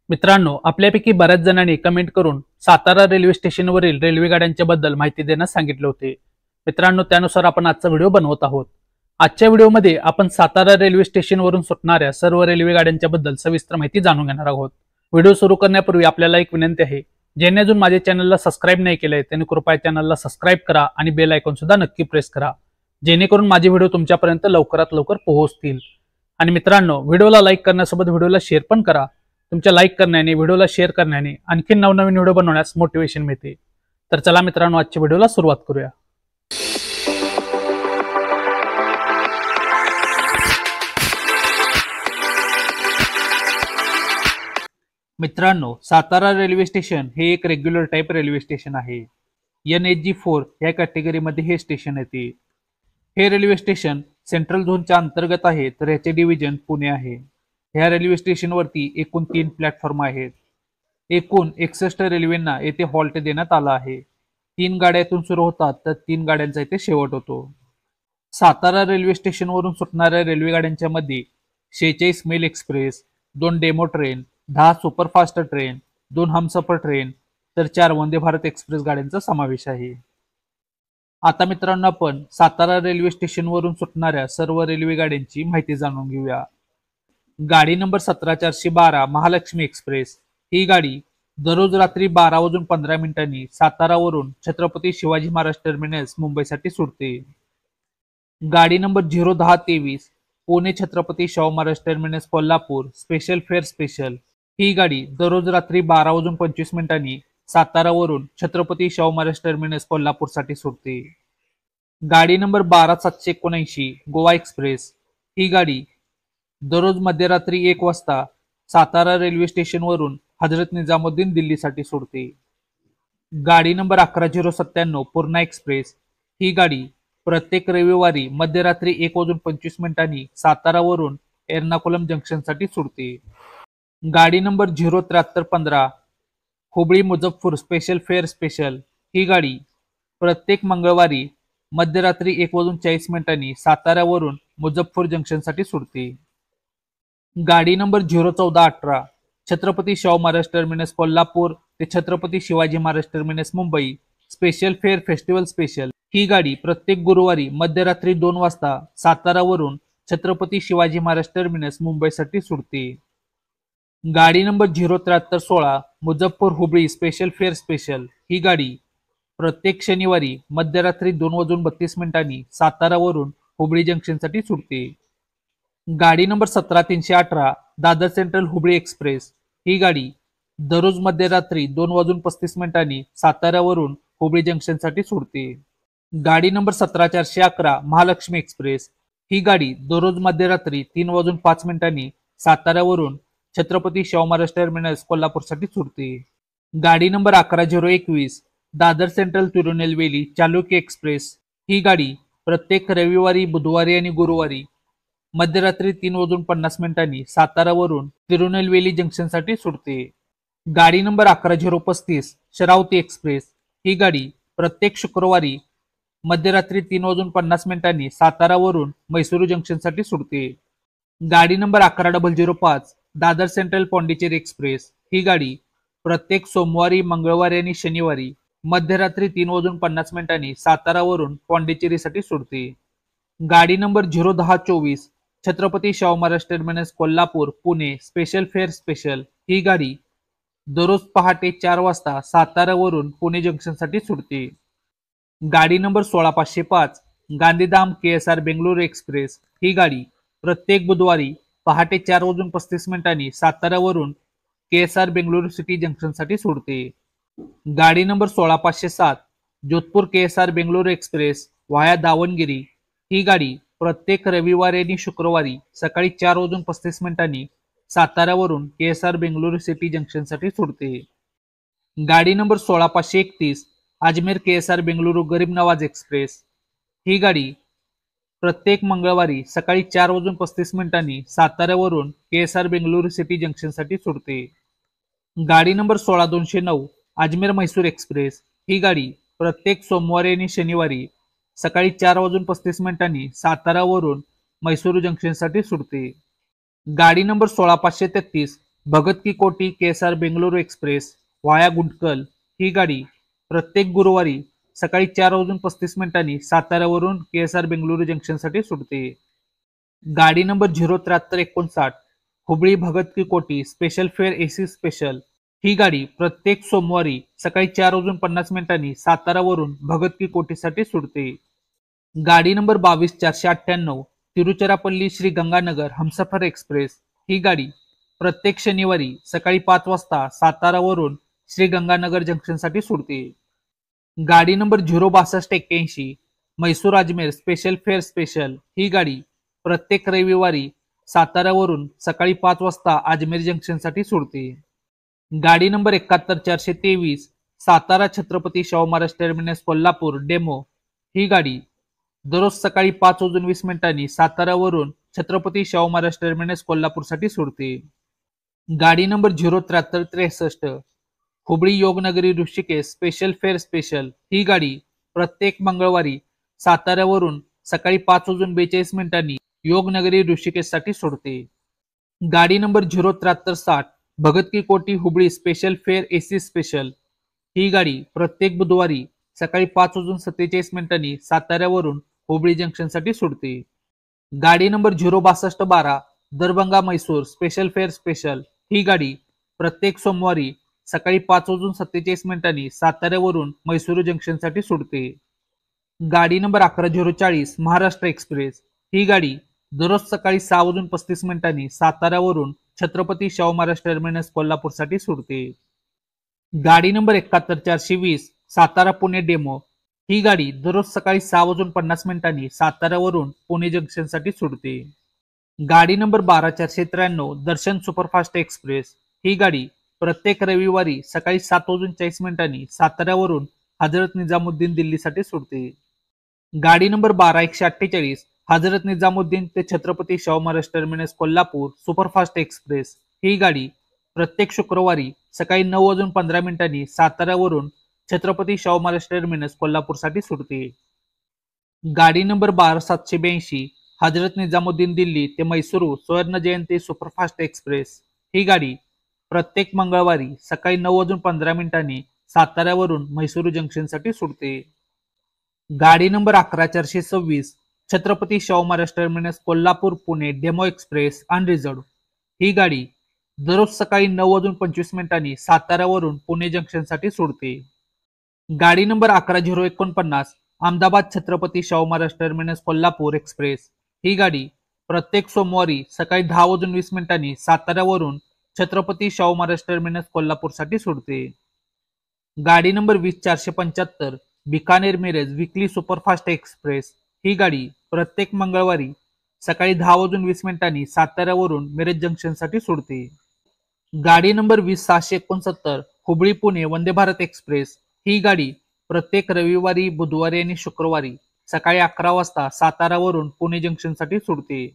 मित्रांनो, आपल्यापैकी बऱ्याच जणांनी कमेंट करून सातारा रेल्वे स्टेशनवरील रेल्वे गाड्यांच्या बद्दल माहिती देण्यास सांगितले होते. मित्रांनो, त्यानुसार आपण आजचा व्हिडिओ बनवत आहोत. आजच्या व्हिडिओमध्ये आपण सातारा रेल्वे स्टेशनवरून सुटणाऱ्या सर्व रेल्वे गाड्यांच्या बद्दल सविस्तर माहिती जाणून घेणार आहोत. व्हिडिओ सुरू करण्यापूर्वी आपल्याला एक विनंती आहे, ज्यांनी अजून माझ्या चॅनलला सबस्क्राईब नाही केलंय त्यांनी कृपया चॅनलला सबस्क्राईब करा आणि बेल आयकॉन सुद्धा नक्की प्रेस करा, जेणेकरून माझे व्हिडिओ तुमच्यापर्यंत लवकरात लवकर पोहोचतील. आणि मित्रांनो, व्हिडिओला लाईक करण्यासोबत व्हिडिओला शेअर पण करा. तुमच्या लाईक करण्याने, व्हिडिओला शेअर करण्याने आणखी नवनवीन व्हिडिओ बनवण्यास मोटिवेशन मिळते. तर चला मित्रांनो, आजच्या व्हिडिओला सुरुवात करूया. मित्रांनो, सातारा रेल्वे स्टेशन हे एक रेग्युलर टाइप रेल्वे स्टेशन आहे. NHG4 या कॅटेगरीमध्ये हे स्टेशन येते. हे रेल्वे स्टेशन सेंट्रल झोनच्या अंतर्गत आहे, तर याचे डिव्हिजन पुणे आहे. ह्या रेल्वे स्टेशनवरती एकूण 3 प्लॅटफॉर्म आहेत. एकूण 61 रेल्वेंना येथे हॉल्ट देण्यात आला आहे. 3 गाड्या इथून सुरू होतात, तर 3 गाड्यांचा इथे शेवट होतो. सातारा रेल्वे स्टेशनवरून सुटणाऱ्या रेल्वे गाड्यांच्या मध्ये 46 mail express, 2 DEMU train, 10 superfast train, 2 Humsafar train, तर 4 वंदे भारत एक्सप्रेस गाड्यांचा समावेश आहे. आता मित्रांनो, आपण सातारा रेल्वे स्टेशनवरून सुटणाऱ्या सर्व रेल्वे गाड्यांची माहिती जाणून घेऊया. गाडी नंबर 17412 महालक्ष्मी एक्सप्रेस ही गाडी दररोज रात्री 12:15 सातारावरून छत्रपती शिवाजी महाराज टर्मिनस मुंबईसाठी सुटते. गाडी number 01023 Pune Chhatrapati Shahu Maharaj terminus Kolhapur special fare special ही गाडी दररोज रात्री 12:25 सातारावरून छत्रपती शाहू महाराज टर्मिनस कोल्हापूरसाठी सुटते. गाडी नंबर 12779 गोवा एक्सप्रेस ही गाडी दररोज मध्यरात्री 1 वाजता सातारा रेल्वे स्टेशनवरून हजरत निजामुद्दीन दिल्लीसाठी सोडते. गाडी नंबर 11097 पूर्णा एक्सप्रेस ही गाडी प्रत्येक रविवारी मध्यरात्री 1:25 सातारावरून एर्नाकुलम जंक्शनसाठी सुटते. गाडी number 07315 Hubli Muzaffar special fare special ही गाडी प्रत्येक मंगळवारी मध्यरात्री 1:40 सातारावरून मुझफ्फर जंक्शनसाठी सुटते. गाडी नंबर 01418 छत्रपती शाहू महाराज टर्मिनस कोल्हापूर ते Chhatrapati Shivaji Maharaj terminus Mumbai special fare festival special ही गाडी प्रत्येक गुरुवारी मध्यरात्री 2 वाजता सातारावरून छत्रपती शिवाजी महाराज टर्मिनस मुंबईसाठी सुटते. गाडी number 07316 Muzaffar Hubli special fare special ही गाडी प्रत्येक शनिवारी मध्यरात्री 2:32 सातारावरून हुबळी जंक्शनसाठी सुटते. गाडी number 17318 Dadar central Hubli express ही गाडी दररोज मध्यरात्री 2:35 सातारावरून हुबळी जंक्शनसाठी सुटते. गाडी नंबर 17411 महालक्ष्मी एक्सप्रेस ही गाडी दररोज मध्यरात्री 3:05 सातारावरून छत्रपती शाहू महाराज टर्मिनस कोल्हापूरसाठी सुटते. गाडी number 11021 Dadar central Tirunelveli Chalukya express ही गाडी प्रत्येक रविवारी, बुधवारी आणि गुरुवारी मध्यरात्री 3:50 सातारावरून तिरुनेलवेली जंक्शनसाठी सुटते. गाडी नंबर 11035 शरावती एक्सप्रेस ही गाडी प्रत्येक शुक्रवारी मध्यरात्री 3:50 सातारावरून मैसूरू जंक्शनसाठी सुटते. गाडी number 11005 Dadar central Pondicherry express ही गाडी प्रत्येक सोमवारी, मंगळवारी आणि शनिवारी मध्यरात्री 3:50 सातारावरून पॉंडिचेरीसाठी सुटते. गाडी number 01024 Chhatrapati Shahu Maharaj terminus Kolhapur Pune special fare special ही गाडी दररोज पहाटे 4 वाजता सातारावरून पुणे जंक्शनसाठी सुटते. गाडी number 16505 Gandhidham KSR Bengaluru express ही गाडी प्रत्येक बुधवारी पहाटे 4:35 सातारावरून KSR बेंगळुरू सिटी जंक्शनसाठी सुटते. गाडी number 16507 Jodhpur KSR Bengaluru express via Davangere ही गाडी प्रत्येक रविवारी आणि शुक्रवारी सकाळी 4:35 सातारावरून KSR बेंगळुरू सिटी जंक्शनसाठी सुटते. गाडी नंबर 16531 अजमेर KSR बेंगळुरू गरीब नवाज एक्सप्रेस ही गाडी प्रत्येक मंगळवारी सकाळी 4:35 सातारावरून KSR बेंगळुरू सिटी जंक्शनसाठी सुटते. गाडी नंबर 16209 अजमेर म्हैसूर एक्सप्रेस ही गाडी प्रत्येक सोमवारी आणि शनिवारी सकाळी 4:35 सातारावरून मैसूरू जंक्शनसाठी सुटते. गाडी नंबर 16533 भगत की कोठी KSR बेंगळुरू एक्सप्रेस वाया गुंटकल ही गाडी प्रत्येक गुरुवारी सकाळी 4:35 साताऱ्यावरून KSR बेंगळुरू जंक्शनसाठी सुटते. गाडी नंबर 07359 हुबळी भगत की कोठी स्पेशल फेअर AC स्पेशल ही गाडी प्रत्येक सोमवारी सकाळी 4:50 साताऱ्यावरून भगत की कोठीसाठी सुटते. गाडी नंबर 22498 तिरुचिरापल्ली श्री गंगानगर हमसफर एक्सप्रेस ही गाडी प्रत्येक शनिवारी सकाळी 5 वाजता सातारावरून श्री गंगानगर जंक्शनसाठी सुटते. गाडी number 06281 Mysore Ajmer special fare special ही गाडी प्रत्येक रविवारी साताऱ्यावरून सकाळी 5 वाजता अजमेर जंक्शनसाठी सुटते. गाडी number 71423 Satara Chhatrapati Shahu Maharaj terminus Kolhapur DEMU ही गाडी दररोज सकाळी 5:20 साताऱ्यावरून छत्रपती शाहू महाराज टर्मिनस कोल्हापूरसाठी सुटते. गाडी number 07363 Hubli Yognagari Rishikesh special fare special ही गाडी प्रत्येक मंगळवारी साताऱ्यावरून सकाळी 5:42 योगनगरी ऋषिकेशसाठी सुटते. गाडी number 07360 Bhagat Ki Kothi Hubli special fare AC special ही गाडी प्रत्येक बुधवारी सकाळी 5:47 साताऱ्यावरून हुबळी जंक्शनसाठी सुटते. गाडी number 06212 Darbhanga Mysore special fare special ही गाडी प्रत्येक सोमवारी सकाळी 5:47 साताऱ्यावरून म्हैसूर जंक्शनसाठी सुटते. गाडी नंबर 11040 महाराष्ट्र एक्सप्रेस ही गाडी दररोज सकाळी 6:35 साताऱ्यावरून छत्रपती शाहू महाराज टर्मिनस कोल्हापूरसाठी सुटते. गाडी नंबर 71420 सातारा पुणे डेमो ही गाडी दररोज सकाळी 6:50 साताऱ्यावरून पुणे जंक्शनसाठी सुटते. गाडी नंबर 12493 दर्शन सुपरफास्ट एक्सप्रेस ही गाडी प्रत्येक रविवारी सकाळी 7:40 साताऱ्यावरून हजरत निजामुद्दीन दिल्लीसाठी सुटते. गाडी नंबर 12148 हजरत निजामुद्दीन ते Chhatrapati Shahu Maharaj terminus Kolhapur superfast express ही गाडी प्रत्येक शुक्रवारी सकाळी 9:15 साताऱ्यावरून छत्रपती शाहू महाराज टर्मिनस कोल्हापूरसाठी सुटते. गाडी नंबर 12782 हजरत निजामुद्दीन दिल्ली ते म्हैसूर स्वर्ण जयंती सुपरफास्ट एक्सप्रेस ही गाडी प्रत्येक मंगळवारी सकाळी 9:15 साताऱ्यावरून म्हैसूर जंक्शनसाठी सुटते. गाडी number 11426 Chhatrapati Shahu Maharaj terminus Kolhapur Pune DEMU express unreserved ही गाडी दररोज सकाळी 9:25 साताऱ्यावरून पुणे जंक्शनसाठी सुटते. गाडी number 11049 Ahmedabad Chhatrapati Shahu Maharaj terminus Kolhapur express ही गाडी प्रत्येक सोमवारी सकाळी 10:20 साताऱ्यावरून छत्रपती शाहू महाराज टर्मिनस कोल्हापूरसाठी सुटते. गाडी number 20475 Bikaner Miraj weekly superfast express ही गाडी प्रत्येक मंगळवारी सकाळी 10:20 साताऱ्यावरून मिरज जंक्शनसाठी सुटते. गाडी नंबर 20669 हुबळी पुणे वंदे भारत एक्सप्रेस ही गाडी प्रत्येक रविवारी बुधवारी आणि शुक्रवारी सकाळी 11 वाजता साताऱ्यावरून पुणे जंक्शनसाठी सुटते.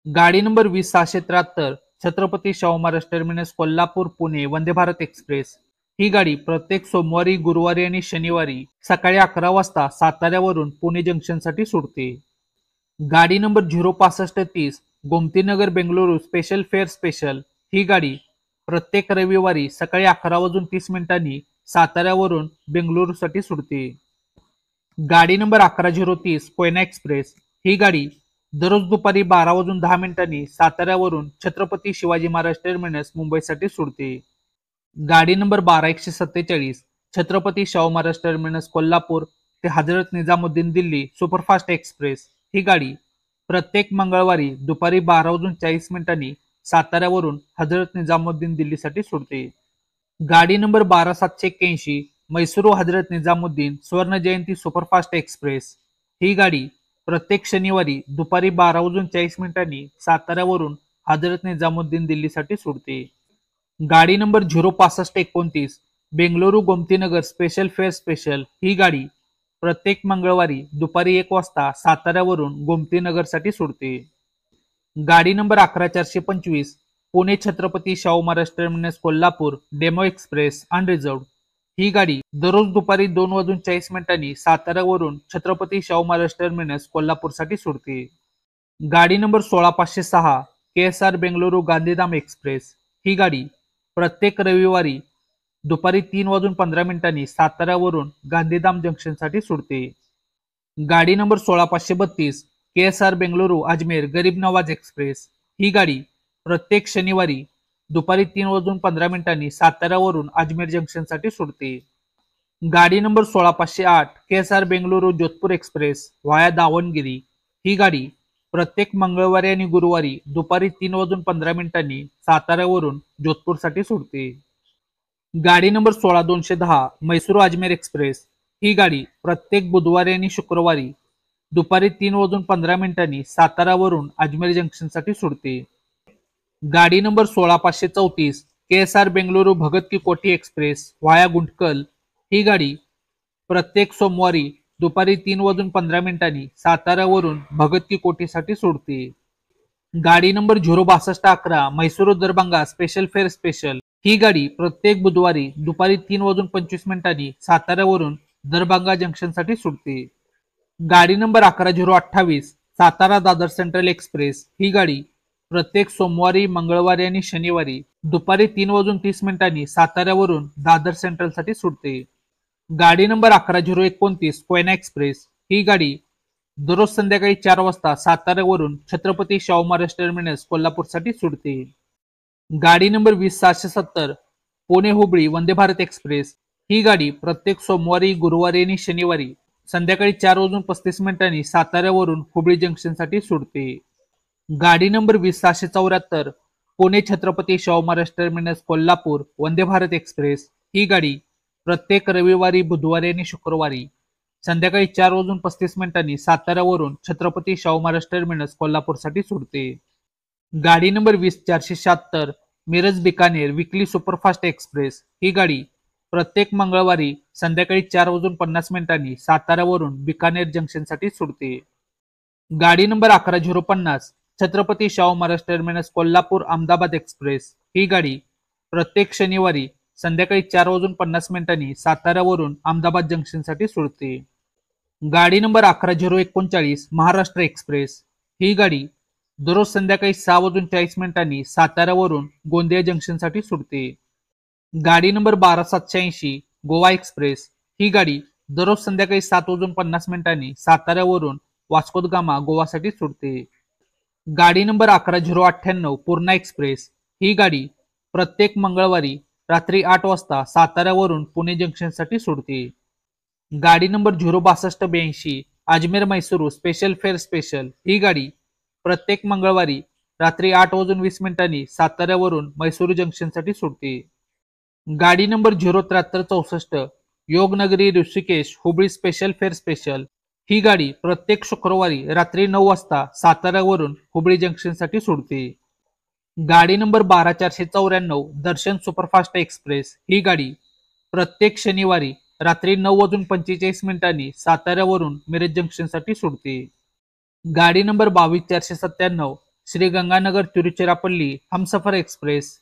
गाडी number 20673 Chhatrapati Shahu Maharaj terminus Kolhapur Pune Vande Bharat express ही गाडी प्रत्येक सोमवारी गुरुवारी आणि शनिवारी सकाळी 11 वाजता साताऱ्यावरून पुणे जंक्शनसाठी सुटते. गाडी number 06530 Gomtinagar Bengaluru special fare special ही गाडी प्रत्येक रविवारी सकाळी 11:30 साताऱ्यावरून बेंगळुरूसाठी सुटते. गाडी नंबर 11030 कोयना एक्सप्रेस ही गाडी दररोज दुपारी 12:10 साताऱ्यावरून छत्रपती शिवाजी महाराज टर्मिनस मुंबईसाठी सुटते. गाडी नंबर 12147 छत्रपती शाहू महाराज टर्मिनस कोल्हापूर ते हजरत निजामुद्दीन दिल्ली सुपरफास्ट एक्सप्रेस ही गाडी प्रत्येक मंगळवारी दुपारी 12:40 साताऱ्यावरून हजरत निजामुद्दीन दिल्लीसाठी सुटते. गाडी नंबर 12781 म्हैसूर हजरत निजामुद्दीन स्वर्ण जयंती सुपरफास्ट एक्सप्रेस ही गाडी प्रत्येक शनिवारी दुपारी 12:40 साताऱ्यावरून हजरत निजामुद्दीन दिल्लीसाठी सुटते. गाडी number 06529 Bengaluru Gomtinagar special fare special ही गाडी प्रत्येक मंगळवारी दुपारी 1 वाजता साताऱ्यावरून गोमतीनगरसाठी सुटते. गाडी number 11425 Pune Chhatrapati Shahu Maharaj terminus Kolhapur DEMU express unreserved ही गाडी दररोज दुपारी 2:40 साताऱ्यावरून छत्रपती शाहू महाराज टर्मिनस कोल्हापूरसाठी सुटते. गाडी number 16506 KSR Bengaluru Gandhidham express ही गाडी प्रत्येक रविवारी दुपारी 3:15 साताऱ्यावरून गांधीधाम जंक्शनसाठी सुटते। गाडी नंबर 16532 KSR बेंगळुरू अजमेर गरीब नवाज एक्सप्रेस। ही गाडी प्रत्येक शनिवारी दुपारी 3:15 साताऱ्यावरून अजमेर जंक्शनसाठी सुटते। गाडी number 16508 KSR Bengaluru Jodhpur express via Davanagere. ही गाडी प्रत्येक मंगळवारी आणि गुरुवारी दुपारी 3:15 साताऱ्यावरून जोधपूरसाठी सुटते। गाडी नंबर 16210 म्हैसूर अजमेर एक्सप्रेस। ही गाडी प्रत्येक बुधवारी आणि शुक्रवारी दुपारी 3:15 साताऱ्यावरून अजमेर जंक्शनसाठी सुटते। गाडी नंबर 16534 KSR बेंगळुरू भगत की कोठी एक्सप्रेस व्हाया गुंटकल। ही गाडी प्रत्येक सोमवारी दुपारी 3:15 साताऱ्यावरून भगत की कोठीसाठी सुटते। गाडी number 06211 Mysore Darbhanga special fare special. ही गाडी प्रत्येक बुधवारी दुपारी 3:25 साताऱ्यावरून दरभंगा जंक्शनसाठी सुटते। गाडी number 11028 Satara Dadar central express. ही गाडी प्रत्येक सोमवारी मंगळवारी आणि शनिवारी दुपारी 3:30 साताऱ्यावरून दादर सेंट्रलसाठी सुटते। गाडी नंबर 11029 कोयना एक्सप्रेस। ही गाडी दररोज संध्याकाळी 4 वाजता साताऱ्यावरून छत्रपती शाहू महाराज टर्मिनस कोल्हापूरसाठी सुटते। गाडी नंबर 20670 पुणे हुबळी वंदे भारत एक्सप्रेस। ही गाडी प्रत्येक सोमवारी गुरुवारी आणि शनिवारी संध्याकाळी 4:35 साताऱ्यावरून हुबळी जंक्शनसाठी सुटते। गाडी number 20674 Pune Chhatrapati Shahu Maharaj terminus Kolhapur Vande Bharat express. ही गाडी प्रत्येक रविवारी बुधवारी आणि शुक्रवारी संध्याकाळी 4:35 साताऱ्यावरून छत्रपती शाहू महाराज टर्मिनस कोल्हापूरसाठी सुटते। गाडी number 20476 Miraj Bikaner weekly superfast express. ही गाडी प्रत्येक मंगळवारी संध्याकाळी 4:50 साताऱ्यावरून बिकानेर जंक्शनसाठी सुटते। गाडी number 11050 Chhatrapati Shahu Maharaj terminus Kolhapur Ahmedabad express. ही गाडी प्रत्येक शनिवारी संध्याकाळी 4:50 साताऱ्यावरून अहमदाबाद जंक्शनसाठी सुटते। गाडी नंबर 11039 महाराष्ट्र एक्सप्रेस। ही गाडी दररोज संध्याकाळी 6:40 साताऱ्यावरून गोंदिया जंक्शनसाठी सुटते। गाडी नंबर 12780 गोवा एक्सप्रेस। ही गाडी दररोज संध्याकाळी 7:50 साताऱ्यावरून वास्को द गामा गोवासाठी सुटते। गाडी नंबर 11098 पूर्णा एक्सप्रेस। ही गाडी प्रत्येक मंगळवारी रात्री 8 वाजता साताऱ्यावरून पुणे जंक्शनसाठी सुटते। गाडी number 06282 Ajmer Mysuru special fare special. ही गाडी प्रत्येक मंगळवारी रात्री 8:20 साताऱ्यावरून मैसूरू जंक्शनसाठी सुटते। गाडी number 07364 Yognagari Rishikesh Hubli special fare special. ही गाडी प्रत्येक शुक्रवारी रात्री 9 वाजता साताऱ्यावरून हुबळी जंक्शनसाठी सुटते। गाडी नंबर 12494 दर्शन सुपरफास्ट एक्सप्रेस। ही गाडी प्रत्येक शनिवारी रात्री 9:45 साताऱ्यावरून मिरज जंक्शनसाठी सुटते। गाडी नंबर 22497 श्री गंगानगर तिरुचिरापल्ली हमसफर एक्सप्रेस।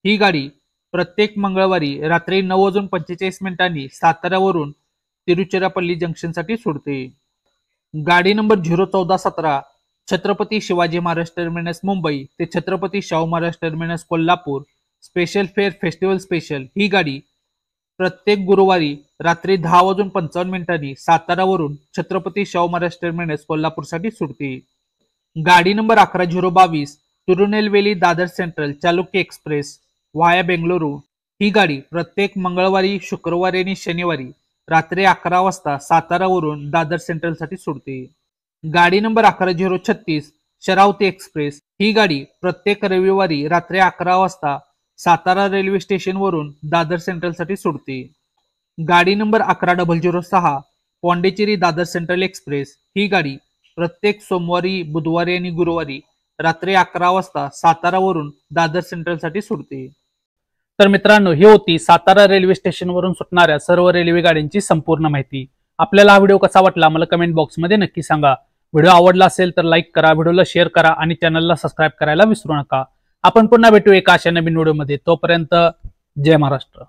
ही गाडी प्रत्येक मंगळवारी रात्री 9:45 साताऱ्यावरून तिरुचिरापल्ली जंक्शनसाठी सुटते। गाडी नंबर 01417 छत्रपती शिवाजी महाराज टर्मिनस मुंबई ते Chhatrapati Shahu Maharaj terminus Kolhapur special fare festival special. ही गाडी प्रत्येक गुरुवारी रात्री 10:55 साताऱ्यावरून छत्रपती शाहू महाराज टर्मिनस कोल्हापूरसाठी सुटते। गाडी number 11022 Tirunelveli Dadar central Chalukya express via Bengaluru. ही गाडी प्रत्येक मंगळवारी शुक्रवारी आणि शनिवारी रात्री 11 वाजता साताऱ्यावरून दादर सेंट्रलसाठी सुटते। गाडी नंबर 11036 शरावती एक्सप्रेस। ही गाडी प्रत्येक रविवारी रात्री 11 वाजता सातारा रेल्वे स्टेशनवरून दादर सेंट्रलसाठी सुटते। गाडी number 11006 Pondicherry Dadar central express. ही गाडी प्रत्येक सोमवारी बुधवारी आणि गुरुवारी रात्री 11 वाजता सातारावरून दादर सेंट्रलसाठी सुटते। तर मित्रांनो, ही होती सातारा रेल्वे स्टेशनवरून सुटणाऱ्या सर्व रेल्वे गाड्यांची संपूर्ण माहिती। आपल्याला हा व्हिडिओ कसा वाटला मला कमेंट बॉक्समध्ये नक्की सांगा। व्हिडिओ आवडला असेल तर लाईक करा, व्हिडिओला शेअर करा आणि चॅनलला सबस्क्राईब करायला विसरू नका। आपण पुन्हा भेटू एका अशा नवीन व्हिडिओमध्ये। तोपर्यंत जय महाराष्ट्र।